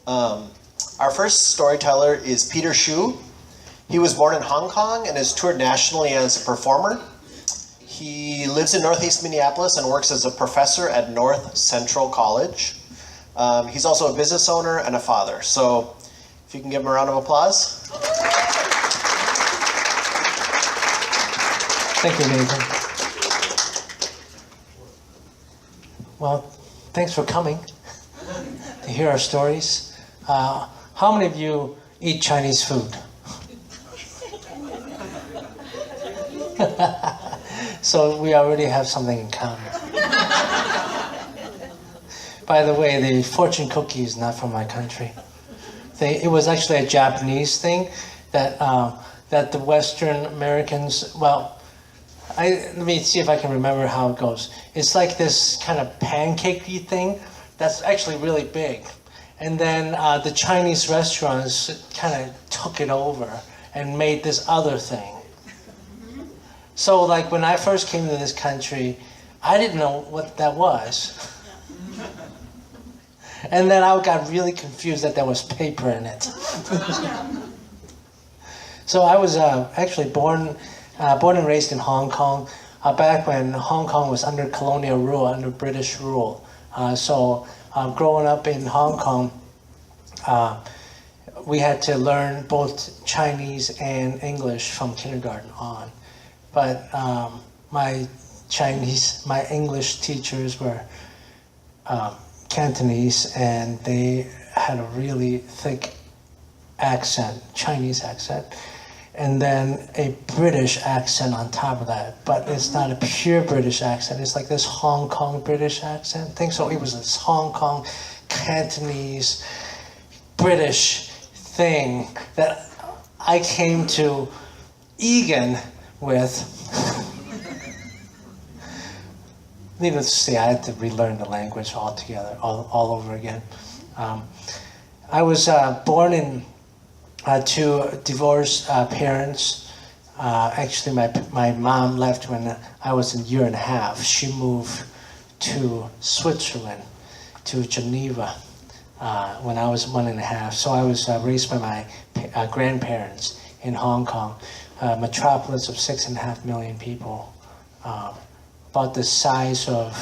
Our first storyteller is Peter Shu. He was born in Hong Kong and has toured nationally as a performer. He lives in Northeast Minneapolis and works as a professor at Northcentral College. He's also a business owner and a father. So if you can give him a round of applause. Thank you, Nathan. Well, thanks for coming to hear our stories. How many of you eat Chinese food? So we already have something in common. By the way, the fortune cookie is not from my country. It was actually a Japanese thing that the Western Americans, let me see if I can remember how it goes. It's like this kind of pancakey thing that's actually really big. And then the Chinese restaurants kind of took it over and made this other thing. So like when I first came to this country, I didn't know what that was. And then I got really confused that there was paper in it. So I was actually born and raised in Hong Kong, back when Hong Kong was under colonial rule, under British rule. So growing up in Hong Kong, we had to learn both Chinese and English from kindergarten on. But my English teachers were Cantonese, and they had a really thick accent, Chinese accent, and then a British accent on top of that. But it's not a pure British accent. It's like this Hong Kong British accent thing. So it was this Hong Kong Cantonese British thing that I came to Egan with. Needless to say, I had to relearn the language altogether, all over again. I was born to divorced parents. Actually, my mom left when I was a year and a half. She moved to Switzerland, to Geneva, when I was 1.5. So I was raised by my grandparents in Hong Kong, a metropolis of 6.5 million people. About the size of,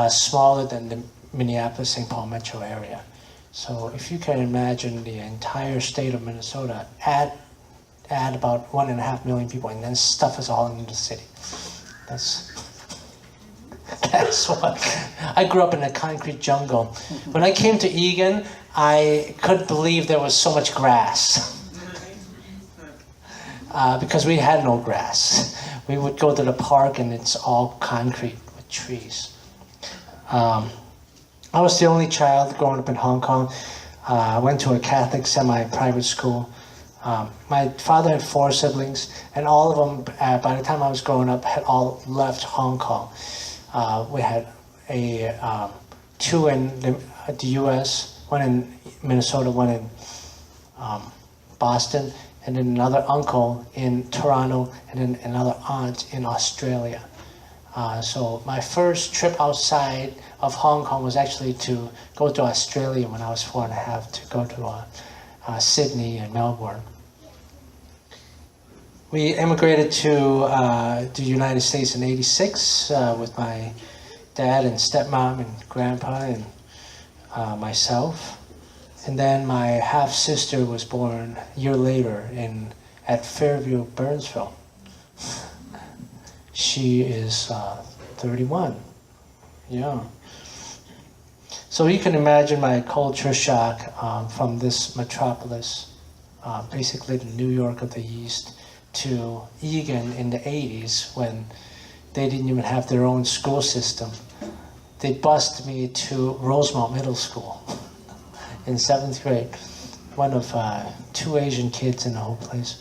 smaller than the Minneapolis-St. Paul metro area. So if you can imagine the entire state of Minnesota, add about 1.5 million people, and then stuff us all into the city. That's what. I grew up in a concrete jungle. When I came to Egan, I couldn't believe there was so much grass. Because we had no grass. We would go to the park and it's all concrete with trees. I was the only child growing up in Hong Kong. I went to a Catholic semi-private school. My father had 4 siblings, and all of them, by the time I was growing up, had all left Hong Kong. We had 2 in the U.S., 1 in Minnesota, 1 in Boston, and then another uncle in Toronto, and then another aunt in Australia. So my first trip outside of Hong Kong was actually to go to Australia when I was 4.5, to go to Sydney and Melbourne. We immigrated to the United States in '86 with my dad and stepmom and grandpa and myself. And then my half-sister was born a year later at Fairview, Burnsville. She is 31. Yeah. So you can imagine my culture shock from this metropolis, basically the New York of the East, to Egan in the 80s when they didn't even have their own school system. They bused me to Rosemount Middle School in 7th grade, one of 2 Asian kids in the whole place.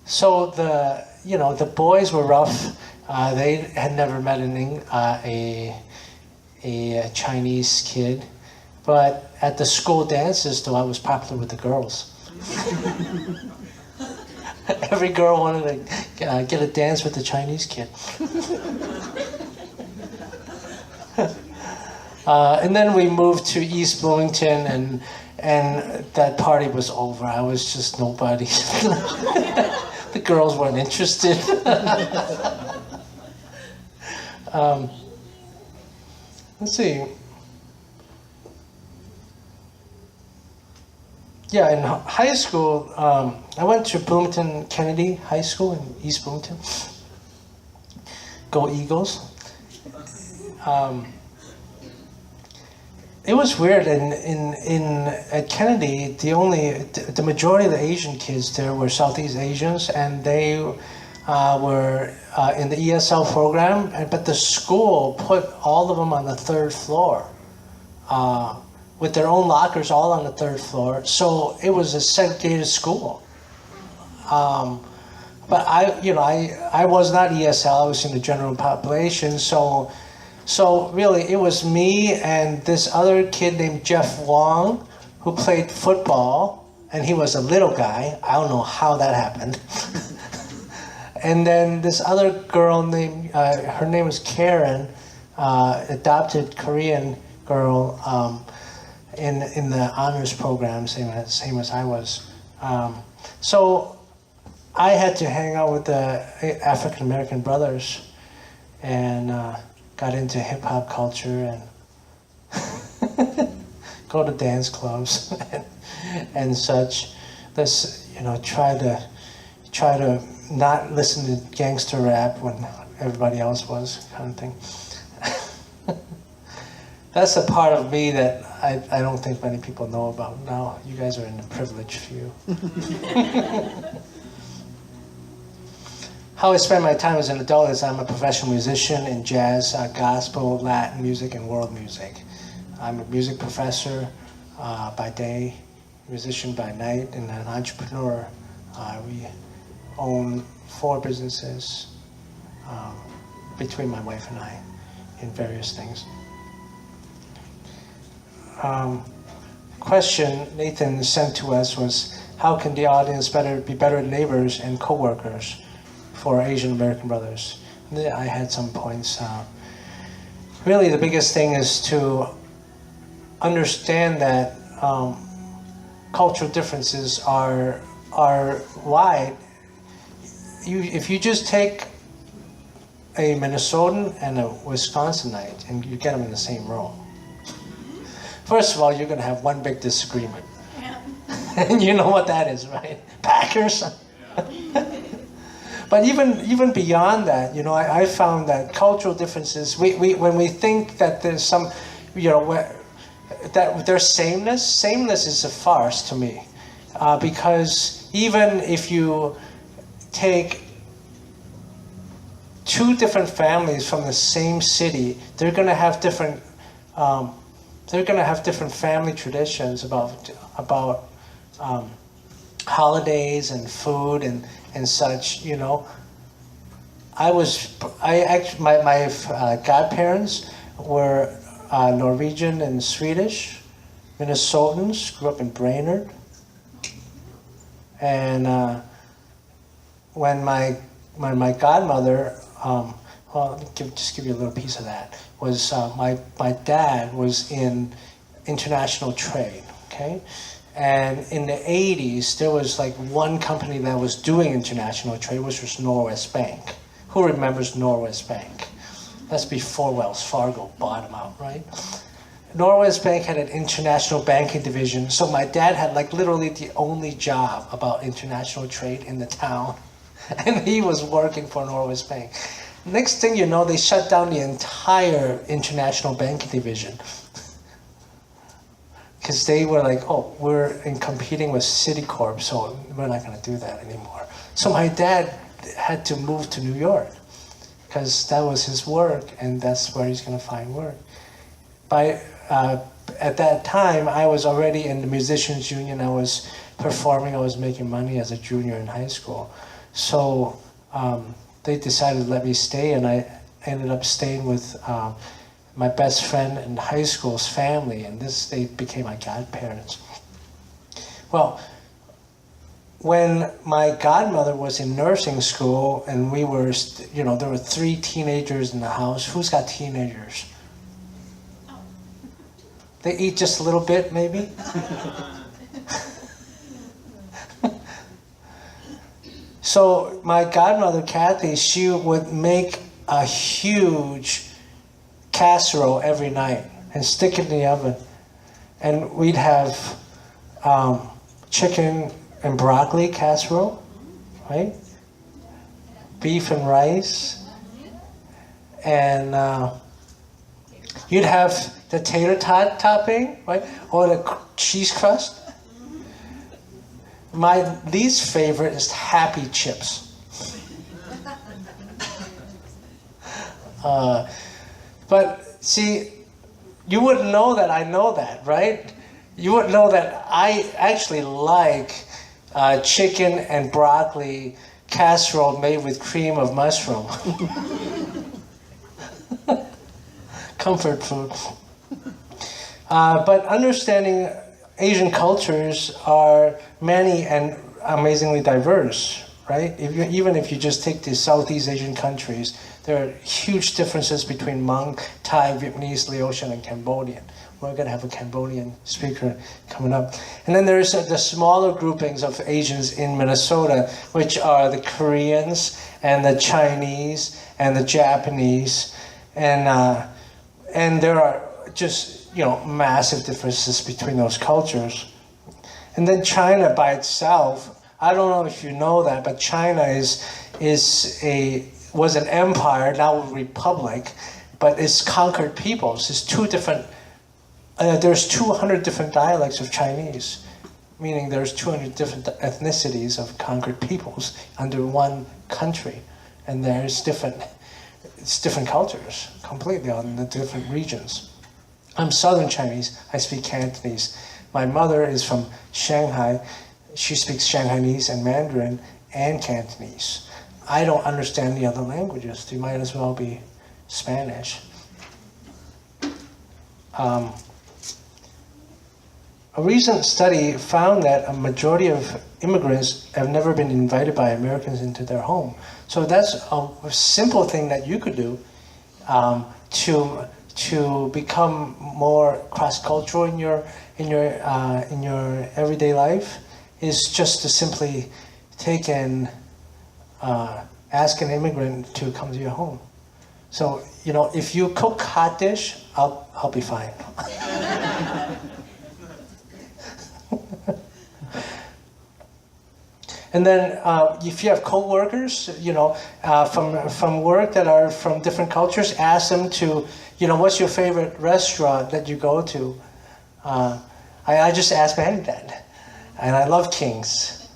So the boys were rough. They had never met a Chinese kid, but at the school dances, though, I was popular with the girls. Every girl wanted to get a dance with the Chinese kid. And then we moved to East Bloomington, and that party was over. I was just nobody. The girls weren't interested. Let's see. Yeah, in high school, I went to Bloomington Kennedy High School in East Bloomington. Go Eagles. It was weird. At Kennedy, the majority of the Asian kids there were Southeast Asians, and they were in the ESL program. But the school put all of them on the third floor, with their own lockers, all on the third floor. So it was a segregated school. But I was not ESL. I was in the general population. So really, it was me and this other kid named Jeff Wong, who played football, and he was a little guy. I don't know how that happened. And then this other girl named, her name was Karen, adopted Korean girl, in the honors program, same as I was. So I had to hang out with the African American brothers, and got into hip hop culture and go to dance clubs and such. Let's try to not listen to gangster rap when everybody else was, kind of thing. That's a part of me that I don't think many people know about. Now you guys are in the privileged few. How I spend my time as an adult is I'm a professional musician in jazz, gospel, Latin music, and world music. I'm a music professor by day, musician by night, and an entrepreneur. We own 4 businesses between my wife and I in various things. Question Nathan sent to us was, how can the audience be better neighbors and co-workers for Asian American brothers? I had some points. Really, the biggest thing is to understand that cultural differences are wide. If you just take a Minnesotan and a Wisconsinite and you get them in the same room, first of all, you're going to have one big disagreement. Yeah. And you know what that is, right? Packers. Yeah. But even beyond that, I found that cultural differences, when we think that there's some, that there's sameness is a farce to me. Because even if you take 2 different families from the same city, they're going to have different family traditions about holidays and food and such. My godparents were Norwegian and Swedish, Minnesotans, grew up in Brainerd, and when my godmother, just give you a little piece of that, was my dad was in international trade, okay? And in the 80s, there was like one company that was doing international trade, which was Norwest Bank. Who remembers Norwest Bank? That's before Wells Fargo bought them out, right? Norwest Bank had an international banking division, so my dad had like literally the only job about international trade in the town, and he was working for Norwest Bank. Next thing you know, they shut down the entire international banking division. Because they were like, oh, we're competing with Citicorp, so we're not going to do that anymore. So my dad had to move to New York because that was his work, and that's where he's going to find work. At that time, I was already in the musicians union. I was performing. I was making money as a junior in high school. So they decided to let me stay, and I ended up staying with my best friend in high school's family, and they became my godparents. Well, when my godmother was in nursing school, and we were, there were 3 teenagers in the house. Who's got teenagers? They eat just a little bit, maybe. So my godmother, Kathy, she would make a huge casserole every night and stick it in the oven. And we'd have chicken and broccoli casserole, right? Beef and rice. And you'd have the tater tot topping, right? Or the cheese crust. My least favorite is Happy Chips. But see, you wouldn't know that I know that, right? You wouldn't know that I actually like chicken and broccoli casserole made with cream of mushroom. Comfort food. But understanding Asian cultures are many and amazingly diverse, right? Even if you just take the Southeast Asian countries, there are huge differences between Hmong, Thai, Vietnamese, Laotian, and Cambodian. We're going to have a Cambodian speaker coming up. And then there's the smaller groupings of Asians in Minnesota, which are the Koreans and the Chinese and the Japanese. And there are just, massive differences between those cultures. And then China by itself, I don't know if you know that, but China was an empire, now a republic, but it's conquered peoples. It's there's 200 different dialects of Chinese, meaning there's 200 different ethnicities of conquered peoples under one country, and it's different cultures completely on the different regions. I'm Southern Chinese. I speak Cantonese. My mother is from Shanghai. She speaks Shanghainese and Mandarin and Cantonese. I don't understand the other languages. They might as well be Spanish. A recent study found that a majority of immigrants have never been invited by Americans into their home. So that's a simple thing that you could do to become more cross-cultural in your everyday life, is just to simply take and ask an immigrant to come to your home. So if you cook hot dish, I'll be fine. And then if you have co-workers, from work that are from different cultures, ask them to, what's your favorite restaurant that you go to? I just asked Manny that, and I love King's.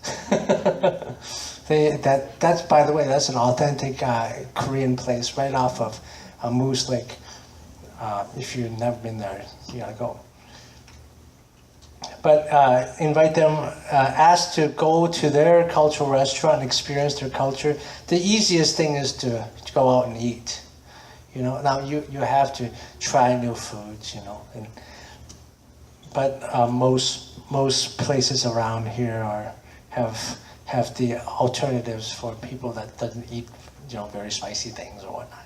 That's by the way, that's an authentic Korean place right off of Moose Lake. If you've never been there, you gotta go. But invite them, ask to go to their cultural restaurant and experience their culture. The easiest thing is to go out and eat. Now you have to try new foods, but most places around here have the alternatives for people that doesn't eat, very spicy things or whatnot.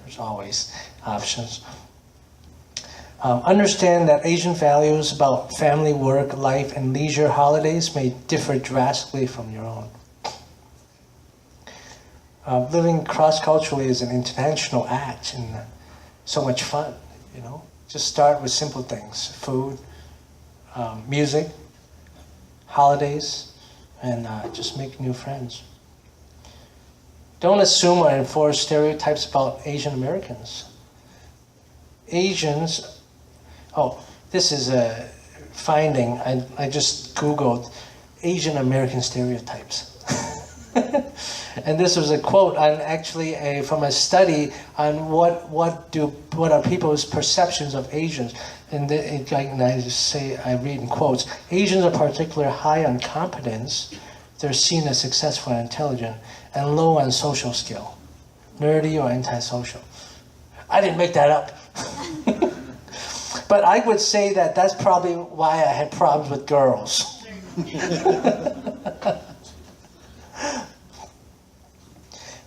There's always options. Understand that Asian values about family, work, life, and leisure holidays may differ drastically from your own. Living cross-culturally is an intentional act and so much fun, Just start with simple things: food, music, holidays, and just make new friends. Don't assume or enforce stereotypes about Asian Americans. This is a finding. I just Googled Asian American stereotypes. And this was a quote on from a study on what are people's perceptions of Asians. And I read in quotes: Asians are particularly high on competence. They're seen as successful and intelligent, and low on social skill, nerdy or antisocial. I didn't make that up. But I would say that's probably why I had problems with girls.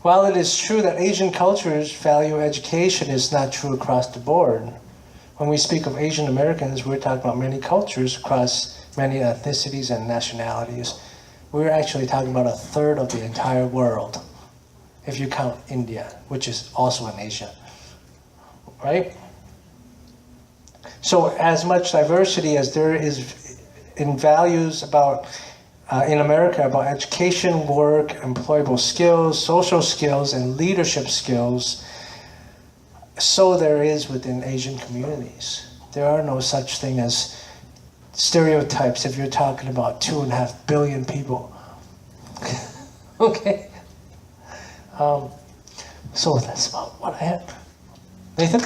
While it is true that Asian cultures value education, it's not true across the board. when we speak of Asian Americans, we're talking about many cultures across many ethnicities and nationalities. We're actually talking about a third of the entire world, if you count India, which is also in Asia, right? So as much diversity as there is in values about in America about education, work, employable skills, social skills, and leadership skills, so there is within Asian communities. There are no such thing as stereotypes if you're talking about 2.5 billion people. Okay? So that's about what I had. Nathan?